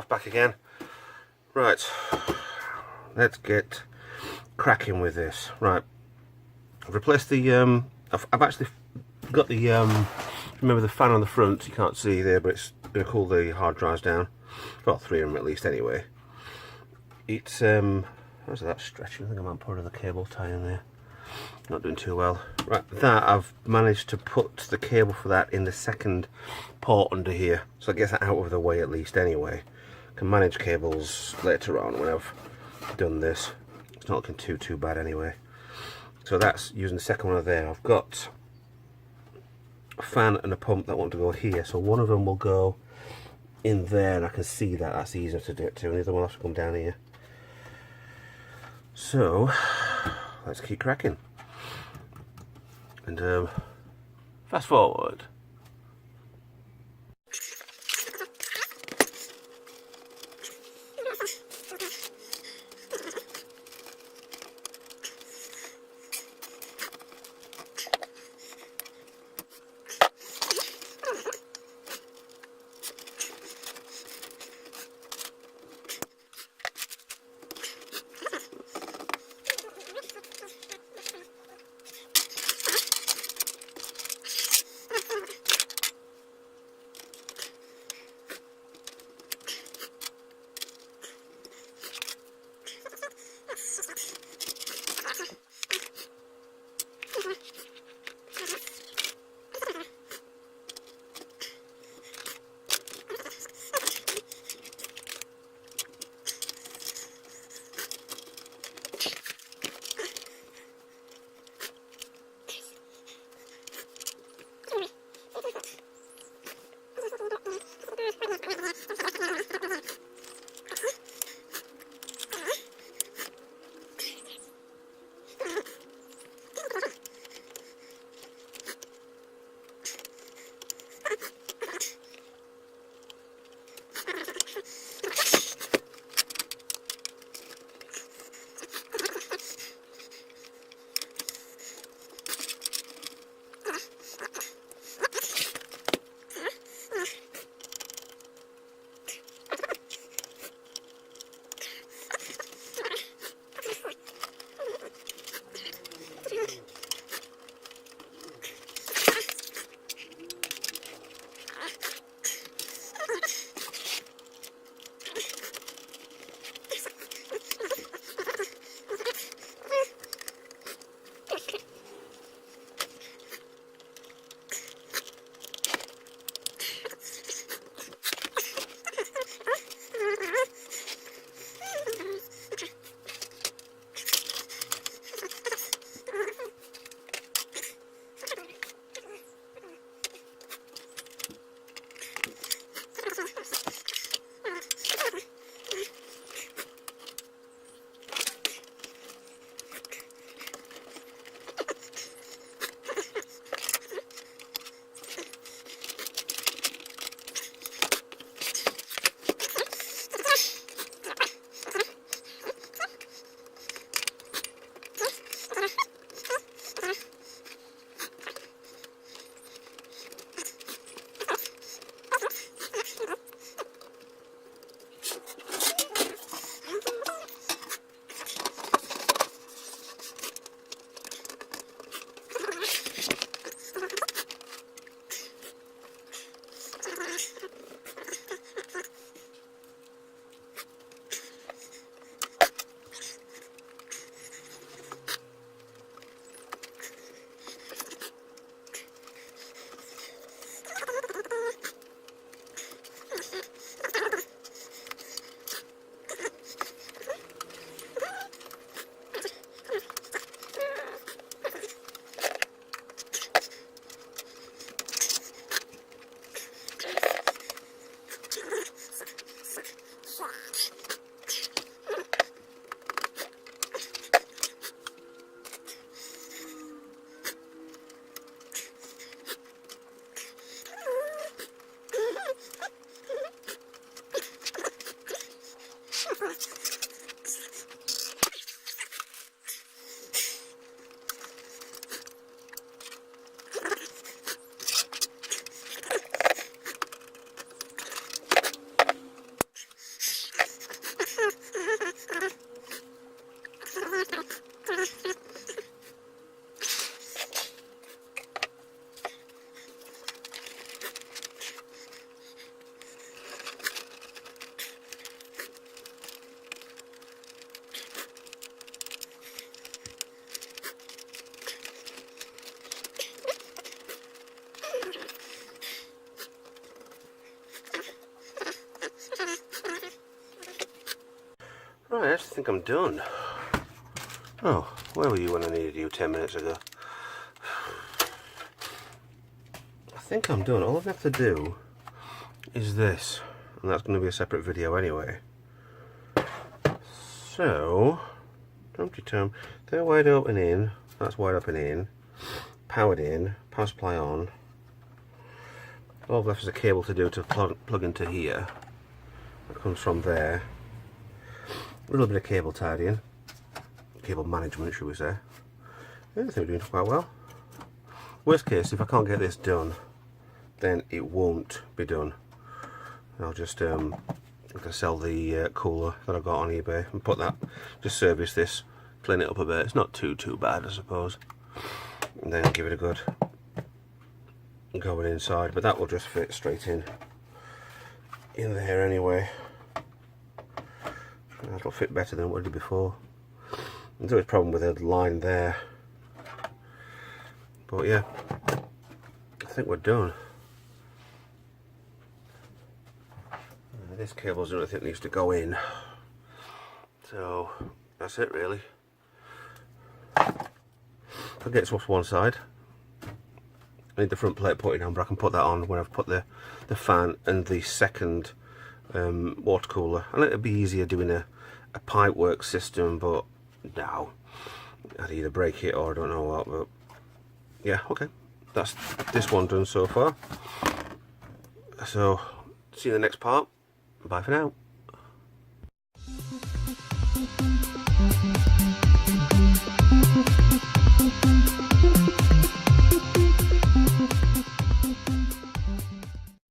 back again. Right, let's get cracking with this. Right, I've replaced the I've actually got the remember the fan on the front, you can't see there, but it's going to cool the hard drives down. Well, 3 of them at least anyway. It's how's that stretching? I think I might put another cable tie in there. Not doing too well. Right, that I've managed to put the cable for that in the second port under here, so I get that out of the way at least anyway. Can manage cables later on when I've done this. It's not looking too bad anyway. So that's using the second one there. I've got a fan and a pump that want to go here, so one of them will go in there and I can see that. That's easier to do it to, and the other one will have to come down here. So let's keep cracking. And fast forward. Right, I actually think I'm done. Oh, where were you when I needed you 10 minutes ago? I think I'm done. All I have to do is this, and that's going to be a separate video anyway. So, Tom, they're wide open in, that's wide open in, powered in, power supply on. All left is a cable to do to plug into here. That comes from there. A little bit of cable tidying, cable management, should we say. Yeah, I think we're doing quite well. Worst case, if I can't get this done, then it won't be done. I'll just sell the cooler that I got on eBay and put that, just service this, clean it up a bit. It's not too bad, I suppose. And then give it a good going inside, but that will just fit straight in there anyway. That'll fit better than what I did before. There's always a problem with the line there, but yeah, I think we're done. This cable's the only thing that needs to go in, so that's it really. I'll get swapped one side. I need the front plate putting on, but I can put that on when I've put the fan and the second water cooler. And it'll be easier doing a pipework system, but no, I'd either break it or I don't know what. But yeah, okay, that's this one done so far. So see you in the next part. Bye for now.